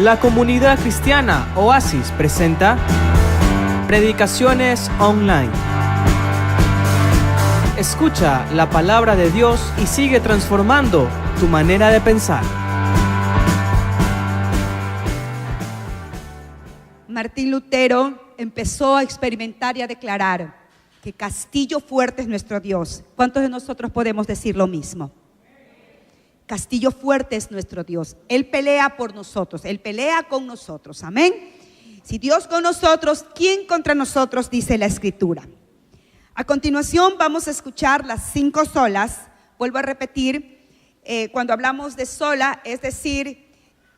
La comunidad cristiana Oasis presenta Predicaciones Online. Escucha la palabra de Dios y sigue transformando tu manera de pensar. Martín Lutero empezó a experimentar y a declarar que castillo fuerte es nuestro Dios. ¿Cuántos de nosotros podemos decir lo mismo? Castillo fuerte es nuestro Dios. Él pelea por nosotros, Él pelea con nosotros. Amén. Si Dios con nosotros, ¿quién contra nosotros? Dice la Escritura. A continuación vamos a escuchar las 5 solas. Vuelvo a repetir, cuando hablamos de sola, es decir,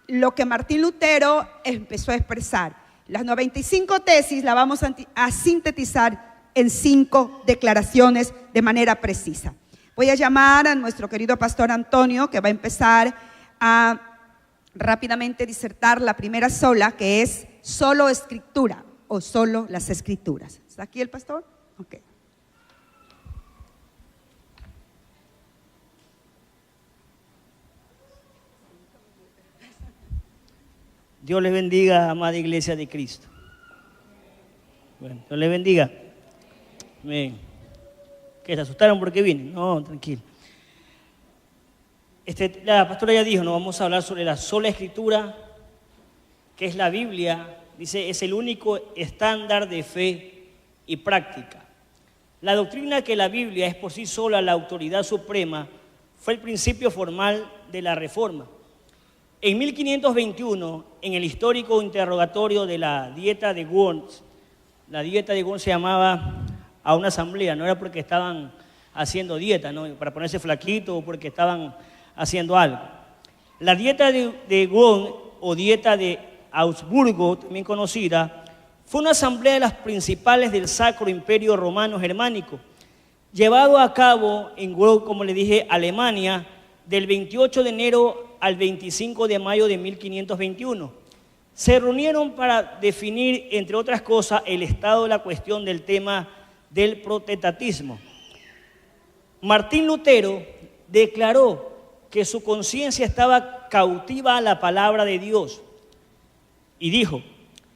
lo que Martín Lutero empezó a expresar. Las 95 tesis las vamos a sintetizar en 5 declaraciones de manera precisa. Voy a llamar a nuestro querido pastor Antonio, que va a empezar a rápidamente disertar la primera sola, que es solo escritura o solo las escrituras. ¿Está aquí el pastor? Ok. Dios les bendiga, amada iglesia de Cristo. Bueno, Dios les bendiga. Amén. ¿Que se asustaron porque vienen? No, tranquilo. La pastora ya dijo, no vamos a hablar sobre la sola escritura, que es la Biblia. Dice, es el único estándar de fe y práctica. La doctrina que la Biblia es por sí sola la autoridad suprema fue el principio formal de la Reforma. En 1521, en el histórico interrogatorio de la Dieta de Worms, la Dieta de Worms se llamaba a una asamblea, no era porque estaban haciendo dieta, ¿no? Para ponerse flaquito o porque estaban haciendo algo. La Dieta de Worms o Dieta de Augsburgo, también conocida, fue una asamblea de las principales del Sacro Imperio Romano Germánico, llevado a cabo en Worms, como le dije, Alemania, del 28 de enero al 25 de mayo de 1521. Se reunieron para definir, entre otras cosas, el estado de la cuestión del tema del protestantismo. Martín Lutero declaró que su conciencia estaba cautiva a la palabra de Dios y dijo,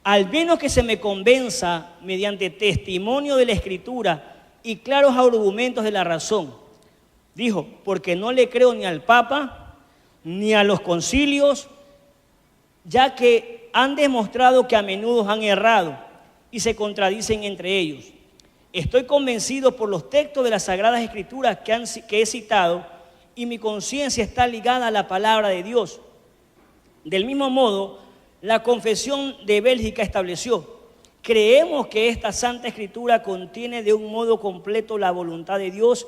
al menos que se me convenza mediante testimonio de la Escritura y claros argumentos de la razón. Dijo, porque no le creo ni al Papa ni a los concilios, ya que han demostrado que a menudo han errado y se contradicen entre ellos. Estoy convencido por los textos de las Sagradas Escrituras que he citado y mi conciencia está ligada a la palabra de Dios. Del mismo modo, la Confesión de Bélgica estableció, creemos que esta Santa Escritura contiene de un modo completo la voluntad de Dios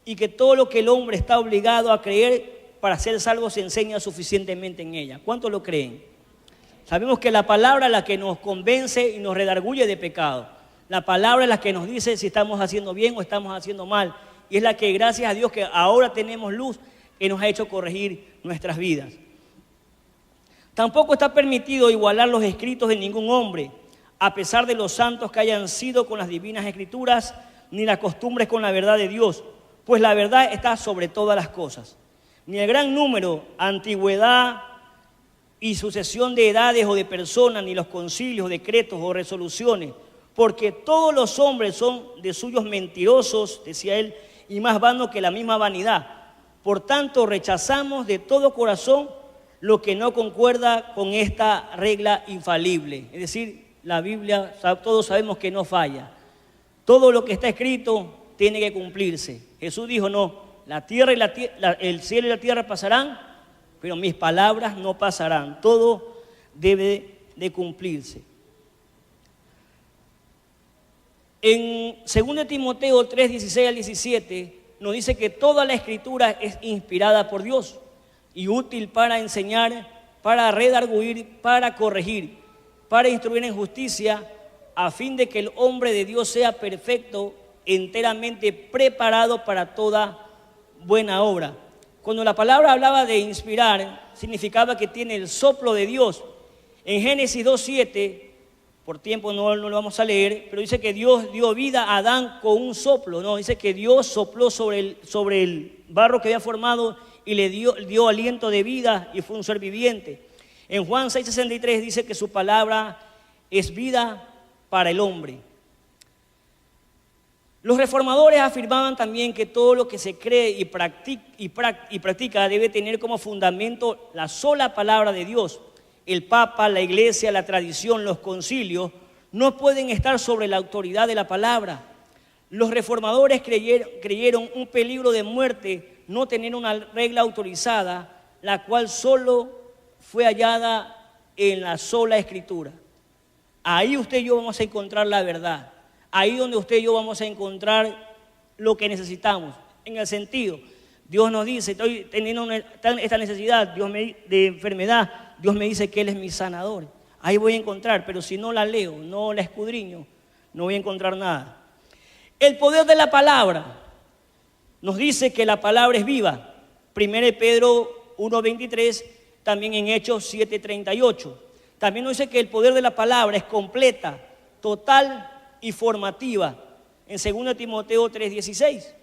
y que todo lo que el hombre está obligado a creer para ser salvo se enseña suficientemente en ella. ¿Cuántos lo creen? Sabemos que la palabra es la que nos convence y nos redarguye de pecado. La palabra es la que nos dice si estamos haciendo bien o estamos haciendo mal. Y es la que, gracias a Dios, que ahora tenemos luz que nos ha hecho corregir nuestras vidas. Tampoco está permitido igualar los escritos de ningún hombre, a pesar de los santos que hayan sido con las divinas escrituras, ni las costumbres con la verdad de Dios, pues la verdad está sobre todas las cosas. Ni el gran número, antigüedad y sucesión de edades o de personas, ni los concilios, decretos o resoluciones, porque todos los hombres son de suyos mentirosos, decía él, y más vanos que la misma vanidad. Por tanto, rechazamos de todo corazón lo que no concuerda con esta regla infalible. Es decir, la Biblia, todos sabemos que no falla. Todo lo que está escrito tiene que cumplirse. Jesús dijo, no, la tierra y el cielo y la tierra pasarán, pero mis palabras no pasarán. Todo debe de cumplirse. En 2 Timoteo 3, 16 al 17 nos dice que toda la escritura es inspirada por Dios y útil para enseñar, para redarguir, para corregir, para instruir en justicia, a fin de que el hombre de Dios sea perfecto, enteramente preparado para toda buena obra. Cuando la palabra hablaba de inspirar, significaba que tiene el soplo de Dios. En Génesis 2:7, por tiempo no lo vamos a leer, pero dice que Dios dio vida a Adán con un soplo, ¿no? Dice que Dios sopló sobre el barro que había formado y le dio aliento de vida y fue un ser viviente. En Juan 6:63 dice que su palabra es vida para el hombre. Los reformadores afirmaban también que todo lo que se cree y practica debe tener como fundamento la sola palabra de Dios. El Papa, la Iglesia, la tradición, los concilios no pueden estar sobre la autoridad de la palabra. Los reformadores creyeron un peligro de muerte no tener una regla autorizada, la cual solo fue hallada en la sola Escritura. Ahí usted y yo vamos a encontrar la verdad. Ahí donde usted y yo vamos a encontrar lo que necesitamos. En el sentido, Dios nos dice, estoy teniendo esta necesidad de enfermedad, Dios me dice que Él es mi sanador. Ahí voy a encontrar, pero si no la leo, no la escudriño, no voy a encontrar nada. El poder de la palabra nos dice que la palabra es viva. 1 Pedro 1:23, también en Hechos 7:38. También nos dice que el poder de la palabra es completa, total y formativa, en 2 Timoteo 3:16.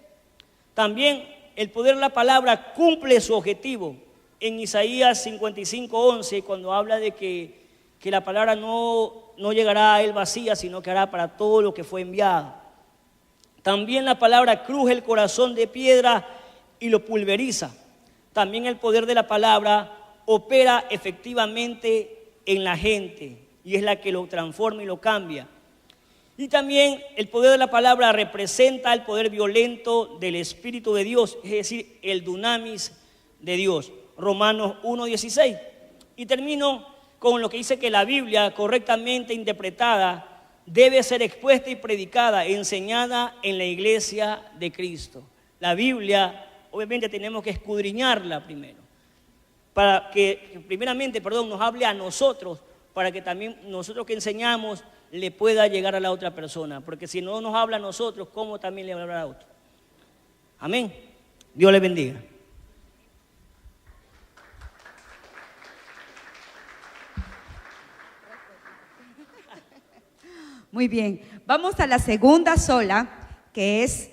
También el poder de la palabra cumple su objetivo. En Isaías 55:11, cuando habla de que la palabra no llegará a él vacía, sino que hará para todo lo que fue enviado. También la palabra cruje el corazón de piedra y lo pulveriza. También el poder de la palabra opera efectivamente en la gente y es la que lo transforma y lo cambia. Y también el poder de la palabra representa el poder violento del Espíritu de Dios, es decir, el dunamis de Dios. Romanos 1:16. Y termino con lo que dice que la Biblia, correctamente interpretada, debe ser expuesta y predicada, enseñada en la iglesia de Cristo. La Biblia, obviamente tenemos que escudriñarla primero, para que primeramente, nos hable a nosotros, para que también nosotros que enseñamos le pueda llegar a la otra persona, porque si no nos habla a nosotros, ¿cómo también le va a hablar a otro? Amén. Dios le bendiga. Muy bien, vamos a la segunda sola, que es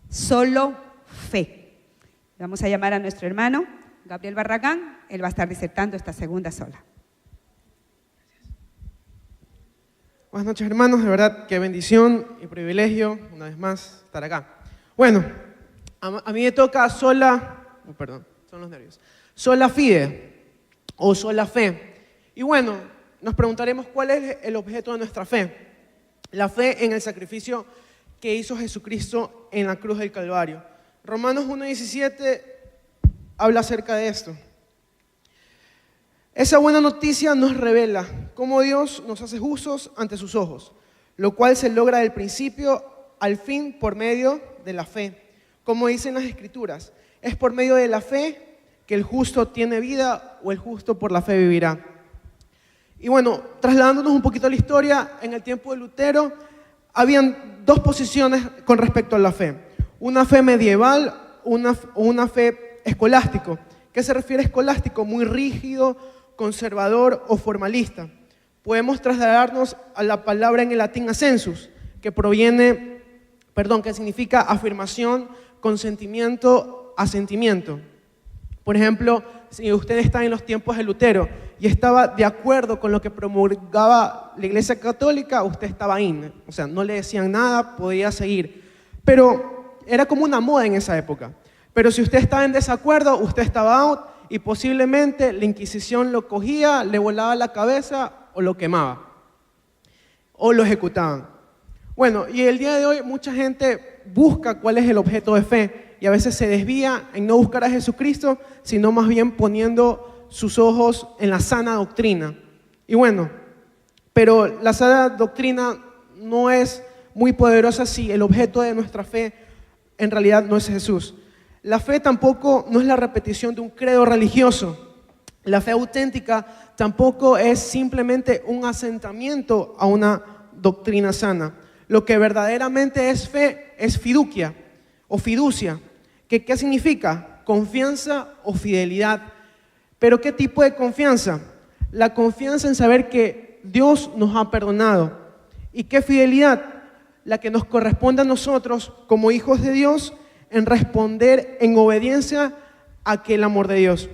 solo fe. Vamos a llamar a nuestro hermano Gabriel Barragán, él va a estar disertando esta segunda sola. Buenas noches, hermanos, de verdad qué bendición y privilegio una vez más estar acá. Bueno, a mí me toca sola fide o sola fe. Y bueno, nos preguntaremos cuál es el objeto de nuestra fe. La fe en el sacrificio que hizo Jesucristo en la cruz del Calvario. Romanos 1:17 habla acerca de esto. Esa buena noticia nos revela cómo Dios nos hace justos ante sus ojos, lo cual se logra del principio al fin por medio de la fe. Como dicen las Escrituras, es por medio de la fe que el justo tiene vida o el justo por la fe vivirá. Y bueno, trasladándonos un poquito a la historia, en el tiempo de Lutero habían dos posiciones con respecto a la fe. Una fe medieval, una fe escolástico. ¿Qué se refiere a escolástico? Muy rígido, conservador o formalista. Podemos trasladarnos a la palabra en el latín assensus, que significa afirmación, consentimiento, asentimiento. Por ejemplo, si usted está en los tiempos de Lutero y estaba de acuerdo con lo que promulgaba la Iglesia Católica, usted estaba in, o sea, no le decían nada, podía seguir. Pero era como una moda en esa época. Pero si usted estaba en desacuerdo, usted estaba out y posiblemente la Inquisición lo cogía, le volaba la cabeza o lo quemaba o lo ejecutaban. Bueno, y el día de hoy mucha gente busca cuál es el objeto de fe y a veces se desvía en no buscar a Jesucristo, sino más bien poniendo sus ojos en la sana doctrina. Y bueno, pero la sana doctrina no es muy poderosa si el objeto de nuestra fe en realidad no es Jesús. La fe tampoco no es la repetición de un credo religioso. La fe auténtica tampoco es simplemente un asentamiento a una doctrina sana. Lo que verdaderamente es fe es fiducia o fiducia. ¿Qué significa? Confianza o fidelidad. ¿Pero qué tipo de confianza? La confianza en saber que Dios nos ha perdonado. ¿Y qué fidelidad? La que nos corresponde a nosotros como hijos de Dios en responder en obediencia a aquel amor de Dios.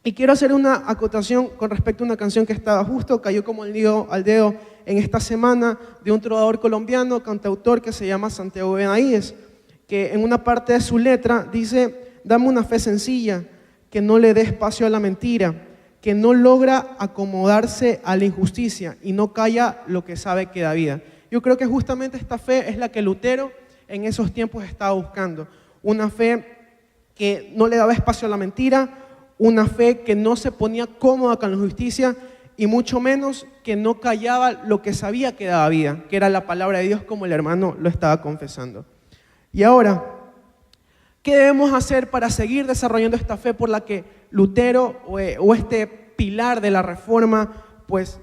Y quiero hacer una acotación con respecto a una canción que estaba justo, cayó como al dedo en esta semana, de un trovador colombiano, cantautor que se llama Santiago Benavides, que en una parte de su letra dice: dame una fe sencilla, que no le dé espacio a la mentira, que no logra acomodarse a la injusticia y no calla lo que sabe que da vida. Yo creo que justamente esta fe es la que Lutero en esos tiempos estaba buscando. Una fe que no le daba espacio a la mentira, una fe que no se ponía cómoda con la injusticia y mucho menos que no callaba lo que sabía que daba vida, que era la palabra de Dios, como el hermano lo estaba confesando. Y ahora, ¿qué debemos hacer para seguir desarrollando esta fe por la que Lutero o este pilar de la Reforma pues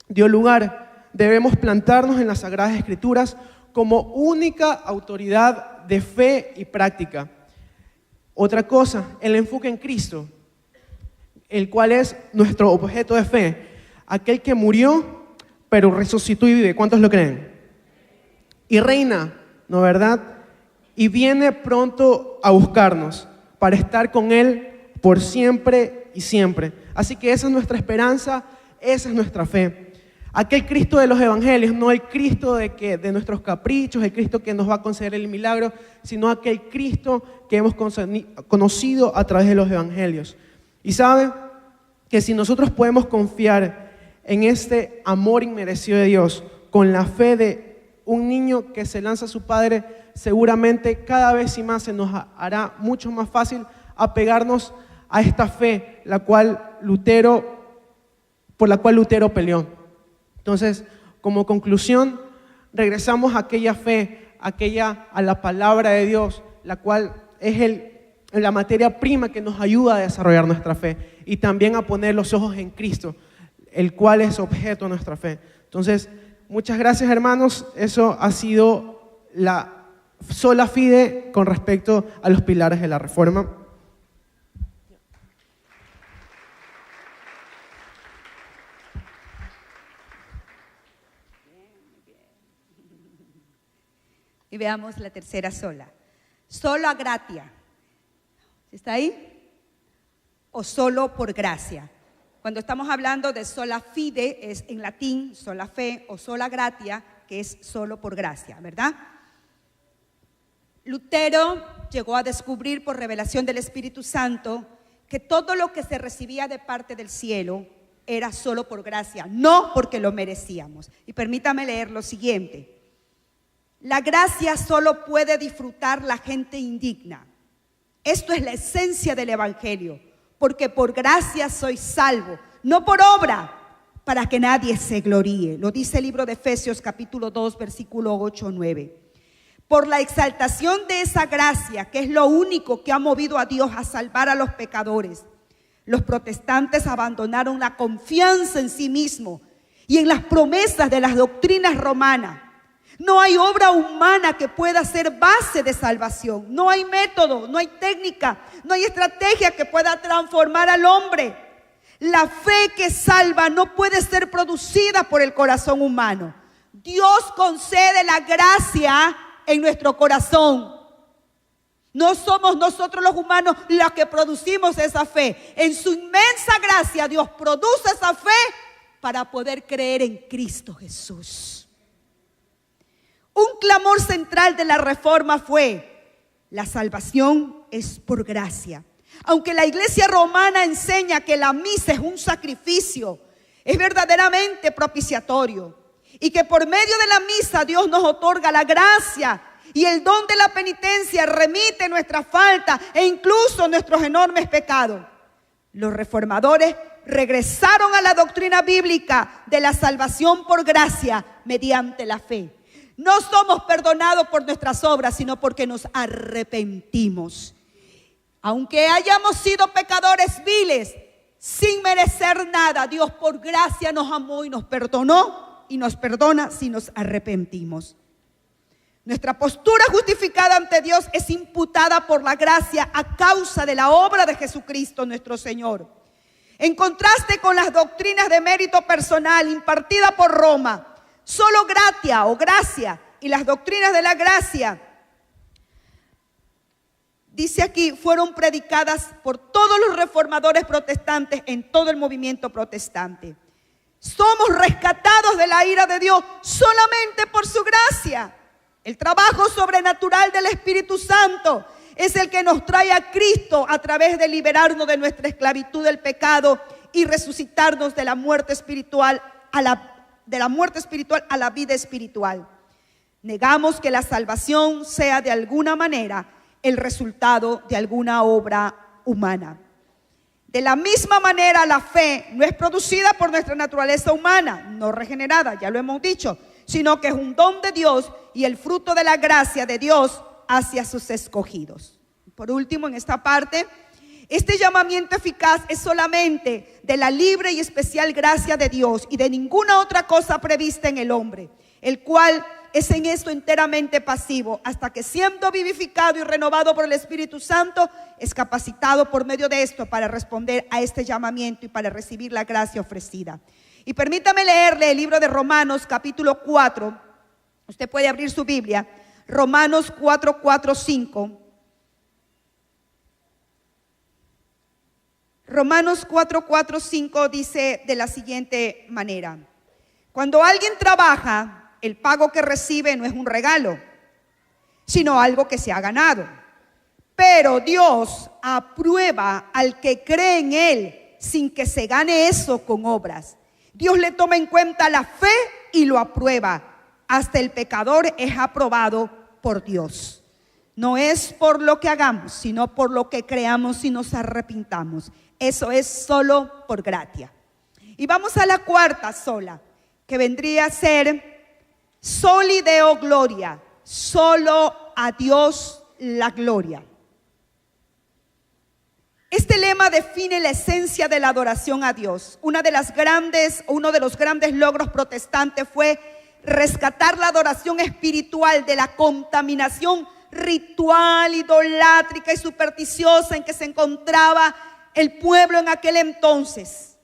dio lugar? Debemos plantarnos en las Sagradas Escrituras como única autoridad de fe y práctica. Otra cosa, el enfoque en Cristo, el cual es nuestro objeto de fe, aquel que murió pero resucitó y vive. ¿Cuántos lo creen? Y reina, ¿no verdad? Y viene pronto a buscarnos para estar con Él por siempre y siempre. Así que esa es nuestra esperanza, esa es nuestra fe. Aquel Cristo de los evangelios, no el Cristo de nuestros caprichos, el Cristo que nos va a conceder el milagro, sino aquel Cristo que hemos conocido a través de los evangelios. Y sabe que si nosotros podemos confiar en este amor inmerecido de Dios, con la fe de un niño que se lanza a su padre, seguramente cada vez y más se nos hará mucho más fácil apegarnos a esta fe, por la cual Lutero peleó. Entonces, como conclusión, regresamos a aquella fe, a la palabra de Dios, la cual es la materia prima que nos ayuda a desarrollar nuestra fe y también a poner los ojos en Cristo, el cual es objeto de nuestra fe. Entonces, muchas gracias, hermanos. Eso ha sido la sola fide con respecto a los pilares de la Reforma. Y veamos la tercera sola. Sola gratia. ¿Está ahí? O solo por gracia. Cuando estamos hablando de sola fide, es en latín sola fe, o sola gratia, que es solo por gracia, ¿verdad? Lutero llegó a descubrir por revelación del Espíritu Santo que todo lo que se recibía de parte del cielo era solo por gracia, no porque lo merecíamos. Y permítame leer lo siguiente. La gracia solo puede disfrutar la gente indigna. Esto es la esencia del Evangelio, porque por gracia soy salvo, no por obra, para que nadie se gloríe. Lo dice el libro de Efesios capítulo 2, versículo 8-9. Por la exaltación de esa gracia, que es lo único que ha movido a Dios a salvar a los pecadores, los protestantes abandonaron la confianza en sí mismos y en las promesas de las doctrinas romanas. No hay obra humana que pueda ser base de salvación. No hay método, no hay técnica, no hay estrategia que pueda transformar al hombre. La fe que salva no puede ser producida por el corazón humano. Dios concede la gracia en nuestro corazón. No somos nosotros los humanos los que producimos esa fe. En su inmensa gracia Dios produce esa fe para poder creer en Cristo Jesús. Un clamor central de la Reforma fue: la salvación es por gracia. Aunque la Iglesia romana enseña que la misa es un sacrificio, es verdaderamente propiciatorio, y que por medio de la misa Dios nos otorga la gracia y el don de la penitencia, remite nuestras faltas e incluso nuestros enormes pecados. Los reformadores regresaron a la doctrina bíblica de la salvación por gracia mediante la fe. No somos perdonados por nuestras obras, sino porque nos arrepentimos. Aunque hayamos sido pecadores viles, sin merecer nada, Dios por gracia nos amó y nos perdonó, y nos perdona si nos arrepentimos. Nuestra postura justificada ante Dios es imputada por la gracia a causa de la obra de Jesucristo nuestro Señor. En contraste con las doctrinas de mérito personal impartidas por Roma, solo gratia o gracia y las doctrinas de la gracia dice aquí, fueron predicadas por todos los reformadores protestantes en todo el movimiento protestante. Somos rescatados de la ira de Dios solamente por su gracia. El trabajo sobrenatural del Espíritu Santo es el que nos trae a Cristo a través de liberarnos de nuestra esclavitud del pecado y resucitarnos de la muerte espiritual a la vida espiritual. Negamos que la salvación sea de alguna manera el resultado de alguna obra humana. De la misma manera, la fe no es producida por nuestra naturaleza humana, no regenerada, ya lo hemos dicho, sino que es un don de Dios y el fruto de la gracia de Dios hacia sus escogidos. Por último, en esta parte, este llamamiento eficaz es solamente de la libre y especial gracia de Dios y de ninguna otra cosa prevista en el hombre, el cual es en esto enteramente pasivo, hasta que siendo vivificado y renovado por el Espíritu Santo, es capacitado por medio de esto para responder a este llamamiento y para recibir la gracia ofrecida. Y permítame leerle el libro de Romanos capítulo 4. Usted puede abrir su Biblia. Romanos 4, 4, 5. Romanos 4, 4, 5 dice de la siguiente manera: cuando alguien trabaja, el pago que recibe no es un regalo, sino algo que se ha ganado. Pero Dios aprueba al que cree en Él sin que se gane eso con obras. Dios le toma en cuenta la fe y lo aprueba. Hasta el pecador es aprobado por Dios. No es por lo que hagamos, sino por lo que creamos y nos arrepintamos. Eso es solo por gracia. Y vamos a la cuarta sola, que vendría a ser Soli Deo Gloria, solo a Dios la gloria. Este lema define la esencia de la adoración a Dios. Uno de los grandes logros protestantes fue rescatar la adoración espiritual de la contaminación ritual, idolátrica y supersticiosa en que se encontraba el pueblo en aquel entonces.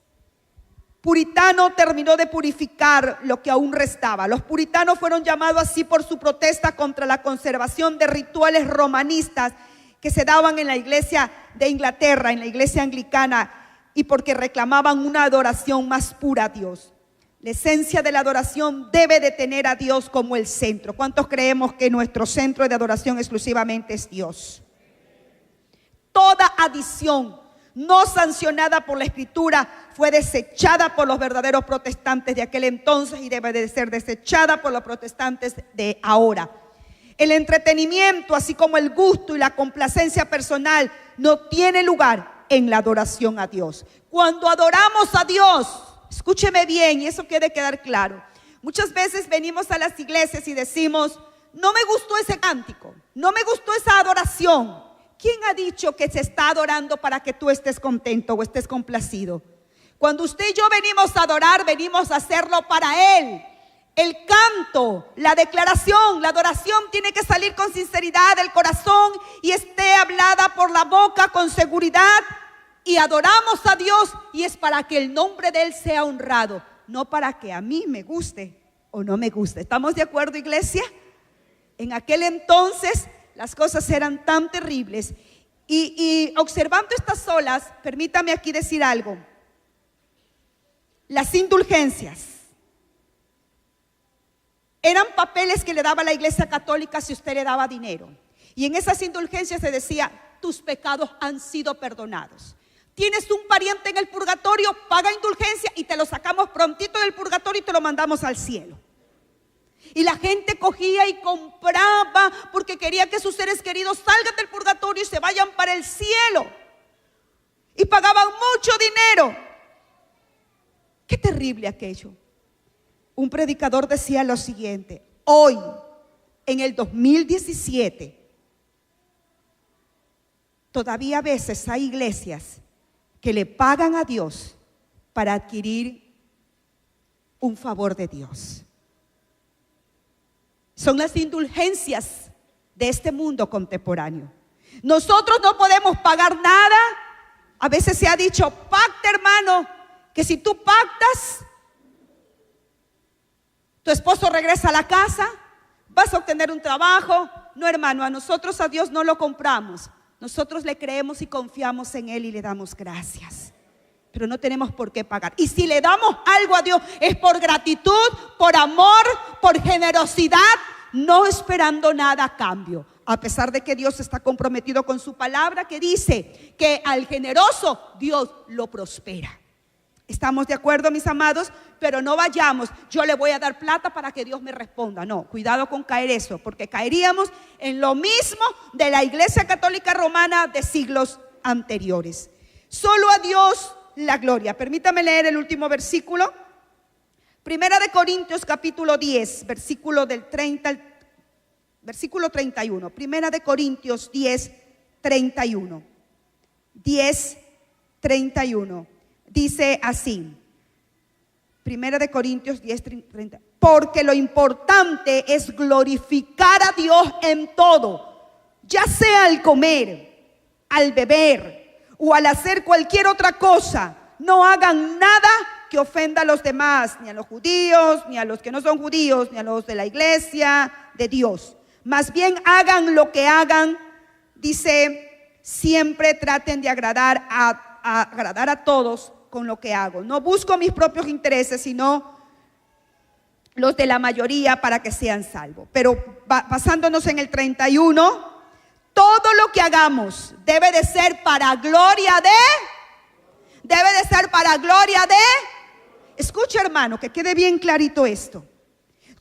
Puritano terminó de purificar lo que aún restaba. Los puritanos fueron llamados así por su protesta contra la conservación de rituales romanistas que se daban en la iglesia de Inglaterra, en la iglesia anglicana, y porque reclamaban una adoración más pura a Dios. La esencia de la adoración debe de tener a Dios como el centro. ¿Cuántos creemos que nuestro centro de adoración exclusivamente es Dios? Toda adición no sancionada por la Escritura fue desechada por los verdaderos protestantes de aquel entonces y debe de ser desechada por los protestantes de ahora. El entretenimiento, así como el gusto y la complacencia personal, no tiene lugar en la adoración a Dios. Cuando adoramos a Dios, escúcheme bien y eso quiere quedar claro. Muchas veces venimos a las iglesias y decimos: no me gustó ese cántico, no me gustó esa adoración. ¿Quién ha dicho que se está adorando para que tú estés contento o estés complacido? Cuando usted y yo venimos a adorar, venimos a hacerlo para Él. El canto, la declaración, la adoración tiene que salir con sinceridad del corazón y esté hablada por la boca con seguridad. Y adoramos a Dios y es para que el nombre de Él sea honrado, no para que a mí me guste o no me guste. ¿Estamos de acuerdo, iglesia? En aquel entonces las cosas eran tan terribles. Y observando estas olas, permítame aquí decir algo. Las indulgencias eran papeles que le daba la iglesia católica si usted le daba dinero. Y en esas indulgencias se decía: tus pecados han sido perdonados. Tienes un pariente en el purgatorio, paga indulgencia y te lo sacamos prontito del purgatorio y te lo mandamos al cielo. Y la gente cogía y compraba porque quería que sus seres queridos salgan del purgatorio y se vayan para el cielo. Y pagaban mucho dinero. Qué terrible aquello. Un predicador decía lo siguiente: hoy, en el 2017, todavía a veces hay iglesias que le pagan a Dios para adquirir un favor de Dios. Son las indulgencias de este mundo contemporáneo. Nosotros no podemos pagar nada. A veces se ha dicho: pacta, hermano, que si tú pactas, tu esposo regresa a la casa, vas a obtener un trabajo. No, hermano, a nosotros a Dios no lo compramos. nosotros le creemos y confiamos en Él y le damos gracias. Pero no tenemos por qué pagar. Y si le damos algo a Dios es por gratitud, por amor, por generosidad, no esperando nada a cambio. A pesar de que Dios está comprometido con su palabra, que dice que al generoso Dios lo prospera. ¿Estamos de acuerdo, mis amados? Pero no vayamos, yo le voy a dar plata para que Dios me responda. No, cuidado con caer eso, porque caeríamos en lo mismo de la Iglesia Católica Romana de siglos anteriores. Solo a Dios la gloria. Permítame leer el último versículo. Primera de Corintios capítulo 10, versículo 31. Primera de Corintios 10, 31. 10, 31. Dice así. Primera de Corintios 10, 30. Porque lo importante es glorificar a Dios en todo, ya sea al comer, al beber o al hacer cualquier otra cosa. No hagan nada que ofenda a los demás, ni a los judíos, ni a los que no son judíos, ni a los de la iglesia de Dios. Más bien hagan lo que hagan, dice, siempre traten de agradar a todos con lo que hago. No busco mis propios intereses, sino los de la mayoría para que sean salvos. Pero basándonos en el 31, todo lo que hagamos debe de ser para gloria de, escucha hermano, que quede bien clarito esto.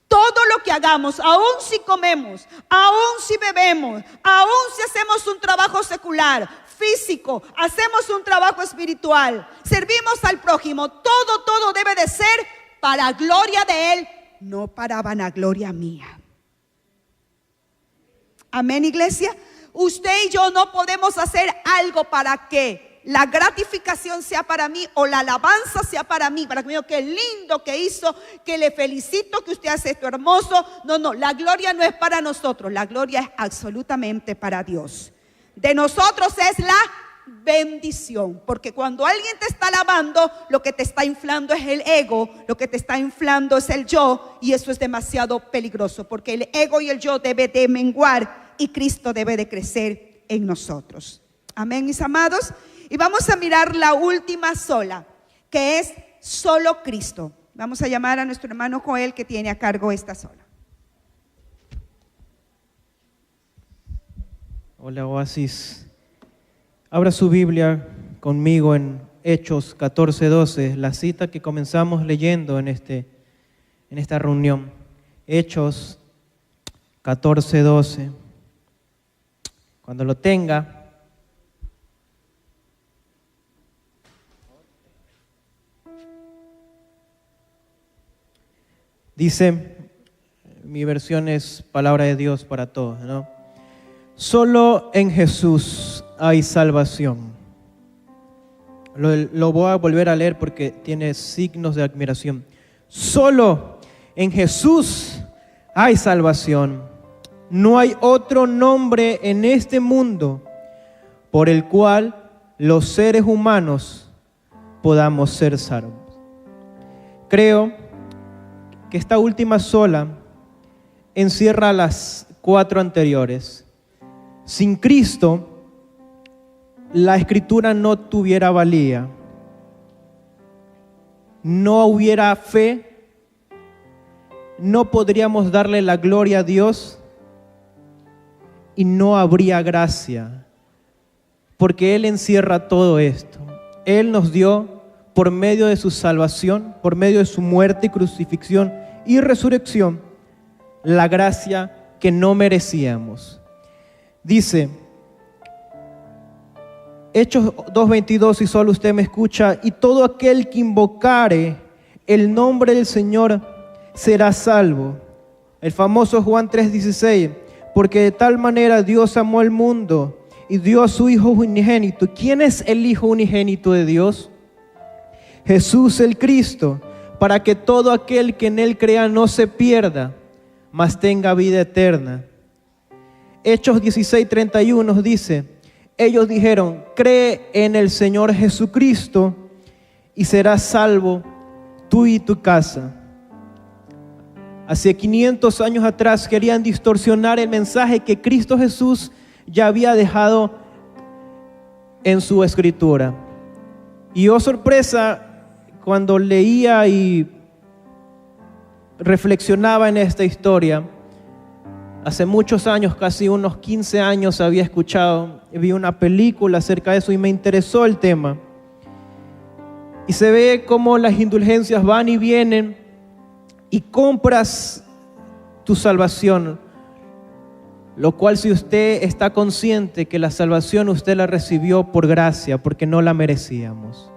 Todo lo que hagamos, aun si comemos, aun si bebemos, aun si hacemos un trabajo secular, físico, hacemos un trabajo espiritual, servimos al prójimo, todo debe de ser para gloria de Él, no para vanagloria mía. Amén, iglesia. Usted y yo no podemos hacer algo para que la gratificación sea para mí o la alabanza sea para mí, para que me diga qué lindo que hizo, que le felicito, que usted hace esto hermoso. No, la gloria no es para nosotros, la gloria es absolutamente para Dios. De nosotros es la bendición, porque cuando alguien te está alabando, lo que te está inflando es el ego, lo que te está inflando es el yo, y eso es demasiado peligroso, porque el ego y el yo debe de menguar y Cristo debe de crecer en nosotros. Amén, mis amados. Y vamos a mirar la última sola, que es solo Cristo. Vamos a llamar a nuestro hermano Joel, que tiene a cargo esta sola. Hola, Oasis. Abra su Biblia conmigo en Hechos 14:12, la cita que comenzamos leyendo en esta reunión. Hechos 14:12. Cuando lo tenga, dice, mi versión es palabra de Dios para todos, ¿no? Solo en Jesús hay salvación. Lo voy a volver a leer porque tiene signos de admiración. Solo en Jesús hay salvación. No hay otro nombre en este mundo por el cual los seres humanos podamos ser salvos. Creo que esta última sola encierra las 4 anteriores. Sin Cristo, la Escritura no tuviera valía. No hubiera fe, no podríamos darle la gloria a Dios y no habría gracia, porque Él encierra todo esto. Él nos dio, por medio de su salvación, por medio de su muerte y crucifixión y resurrección, la gracia que no merecíamos. Dice Hechos 2:22, si solo usted me escucha, y todo aquel que invocare el nombre del Señor será salvo. El famoso Juan 3:16, porque de tal manera Dios amó al mundo y dio a su Hijo unigénito. ¿Quién es el Hijo unigénito de Dios? Jesús el Cristo, para que todo aquel que en Él crea no se pierda, mas tenga vida eterna. Hechos 16:31 nos dice, ellos dijeron, cree en el Señor Jesucristo y serás salvo tú y tu casa. Hace 500 años atrás querían distorsionar el mensaje que Cristo Jesús ya había dejado en su escritura. Y oh sorpresa, cuando leía y reflexionaba en esta historia, hace muchos años, casi unos 15 años había escuchado, vi una película acerca de eso y me interesó el tema. Y se ve cómo las indulgencias van y vienen y compras tu salvación, lo cual, si usted está consciente que la salvación usted la recibió por gracia, porque no la merecíamos.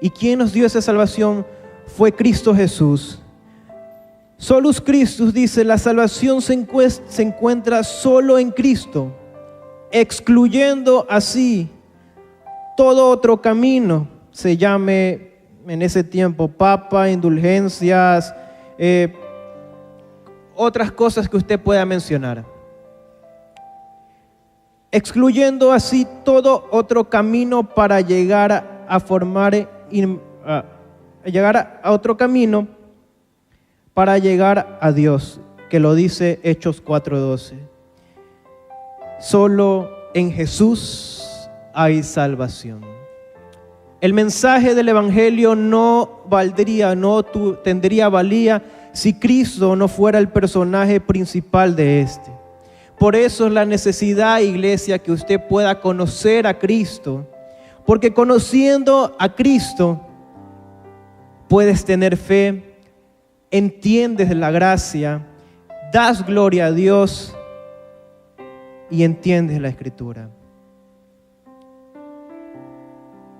¿Y quién nos dio esa salvación? Fue Cristo Jesús. Solus Christus dice, la salvación se encuentra solo en Cristo, excluyendo así todo otro camino, se llame en ese tiempo papa, indulgencias, otras cosas que usted pueda mencionar. Excluyendo así todo otro camino para llegar a formar, llegar a otro camino para llegar a Dios, que lo dice Hechos 4:12. Solo en Jesús hay salvación. El mensaje del Evangelio no tendría valía si Cristo no fuera el personaje principal de este. Por eso es la necesidad, iglesia, que usted pueda conocer a Cristo, porque conociendo a Cristo puedes tener fe, entiendes la gracia, das gloria a Dios y entiendes la Escritura.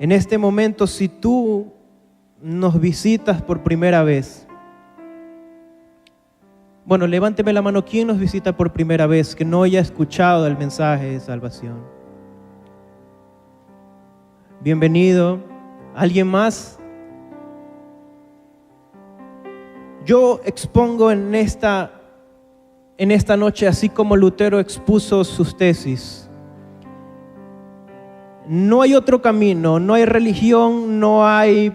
En este momento, si tú nos visitas por primera vez, bueno, levánteme la mano, ¿quién nos visita por primera vez que no haya escuchado el mensaje de salvación? Bienvenido. ¿Alguien más? Yo expongo en esta noche, así como Lutero expuso sus tesis. No hay otro camino, no hay religión, no hay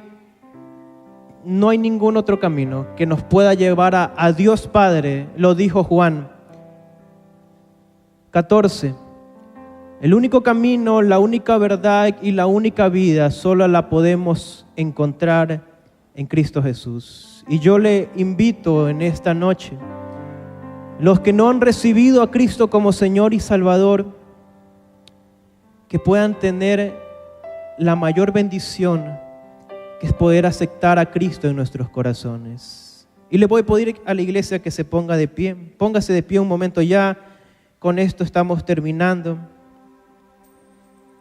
ningún otro camino que nos pueda llevar a Dios Padre, lo dijo Juan 14. El único camino, la única verdad y la única vida solo la podemos encontrar en Cristo Jesús. Y yo le invito en esta noche, los que no han recibido a Cristo como Señor y Salvador, que puedan tener la mayor bendición, que es poder aceptar a Cristo en nuestros corazones. Y le voy a pedir a la iglesia que se ponga de pie. Póngase de pie un momento ya. Con esto estamos terminando.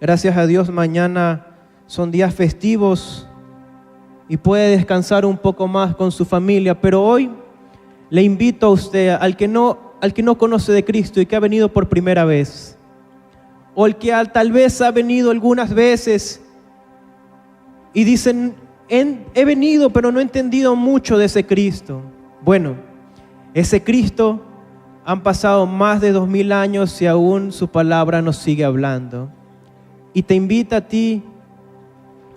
Gracias a Dios, mañana son días festivos y puede descansar un poco más con su familia. Pero hoy le invito a usted, al que no conoce de Cristo y que ha venido por primera vez, o el que tal vez ha venido algunas veces y dicen, he venido pero no he entendido mucho de ese Cristo. Bueno, ese Cristo han pasado más de 2000 años y aún su palabra nos sigue hablando. Y te invita a ti,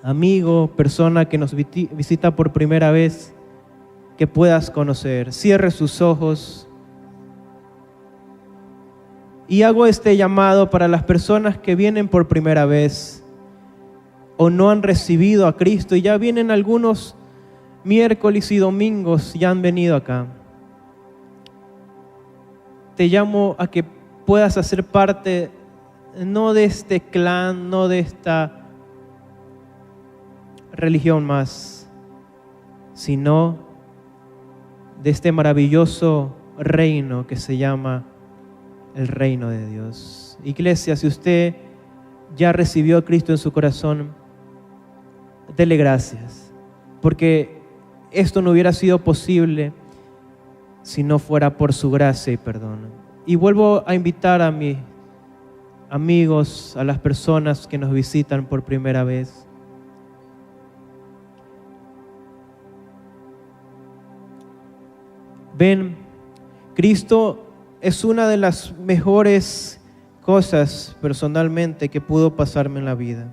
amigo, persona que nos visita por primera vez, que puedas conocer. Cierre sus ojos. Y hago este llamado para las personas que vienen por primera vez o no han recibido a Cristo y ya vienen algunos miércoles y domingos, ya han venido acá. Te llamo a que puedas hacer parte no de este clan, no de esta religión más, sino de este maravilloso reino que se llama el reino de Dios. Iglesia, si usted ya recibió a Cristo en su corazón, dele gracias, porque esto no hubiera sido posible si no fuera por su gracia y perdón. Y vuelvo a invitar a mis amigos, a las personas que nos visitan por primera vez. Ven, Cristo es una de las mejores cosas personalmente que pudo pasarme en la vida.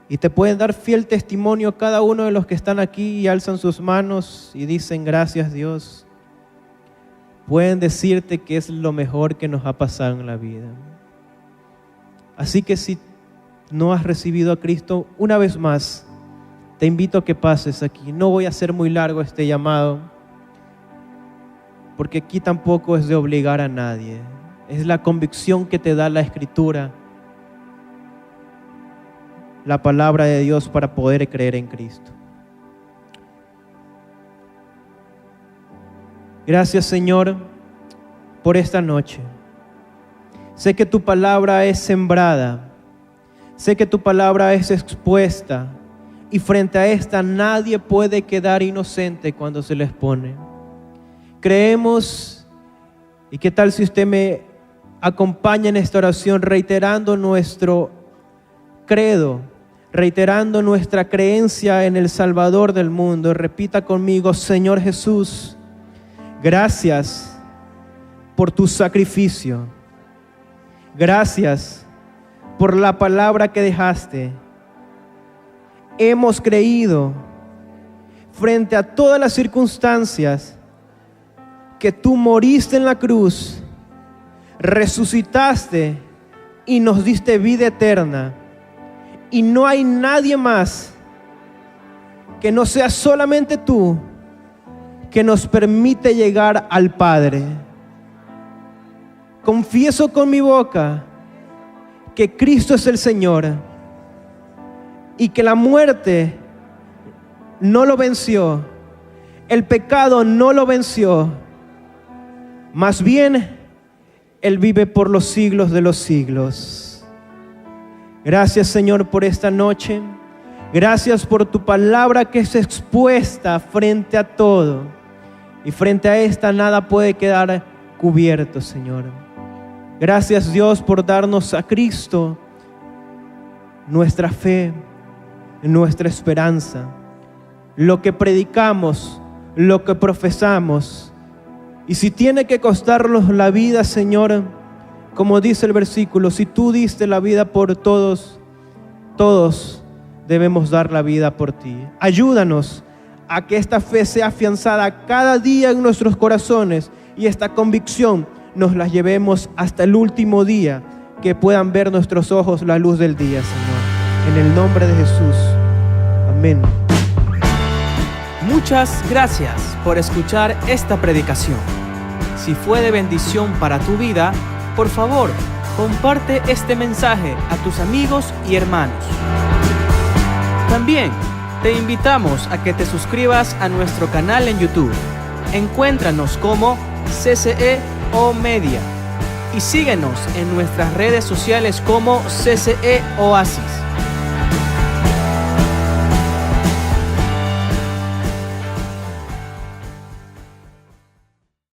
Y te pueden dar fiel testimonio cada uno de los que están aquí y alzan sus manos y dicen gracias Dios. Pueden decirte que es lo mejor que nos ha pasado en la vida. Así que si no has recibido a Cristo, una vez más, te invito a que pases aquí. No voy a hacer muy largo este llamado, porque aquí tampoco es de obligar a nadie. Es la convicción que te da la Escritura, la palabra de Dios, para poder creer en Cristo. Gracias, Señor, por esta noche. Sé que tu palabra es sembrada, sé que tu palabra es expuesta, y frente a esta nadie puede quedar inocente cuando se les pone. Creemos, y qué tal si usted me acompaña en esta oración reiterando nuestro credo, reiterando nuestra creencia en el Salvador del mundo. Repita conmigo: Señor Jesús, gracias por tu sacrificio. Gracias por la palabra que dejaste. Hemos creído frente a todas las circunstancias que tú moriste en la cruz, resucitaste y nos diste vida eterna. Y no hay nadie más que no sea solamente tú que nos permite llegar al Padre. Confieso con mi boca que Cristo es el Señor y que la muerte no lo venció, el pecado no lo venció, más bien Él vive por los siglos de los siglos. Gracias, Señor, por esta noche. Gracias por tu palabra que es expuesta frente a todo, y frente a esta nada puede quedar cubierto, Señor. Gracias, Dios, por darnos a Cristo, nuestra fe, nuestra esperanza, lo que predicamos, lo que profesamos. Y si tiene que costarnos la vida, Señor, como dice el versículo, si tú diste la vida por todos, todos debemos dar la vida por ti. Ayúdanos a que esta fe sea afianzada cada día en nuestros corazones, y esta convicción nos la llevemos hasta el último día, que puedan ver nuestros ojos la luz del día, Señor. En el nombre de Jesús. Amén. Muchas gracias por escuchar esta predicación. Si fue de bendición para tu vida, por favor, comparte este mensaje a tus amigos y hermanos. También te invitamos a que te suscribas a nuestro canal en YouTube. Encuéntranos como CCE O Media y síguenos en nuestras redes sociales como CCE Oasis.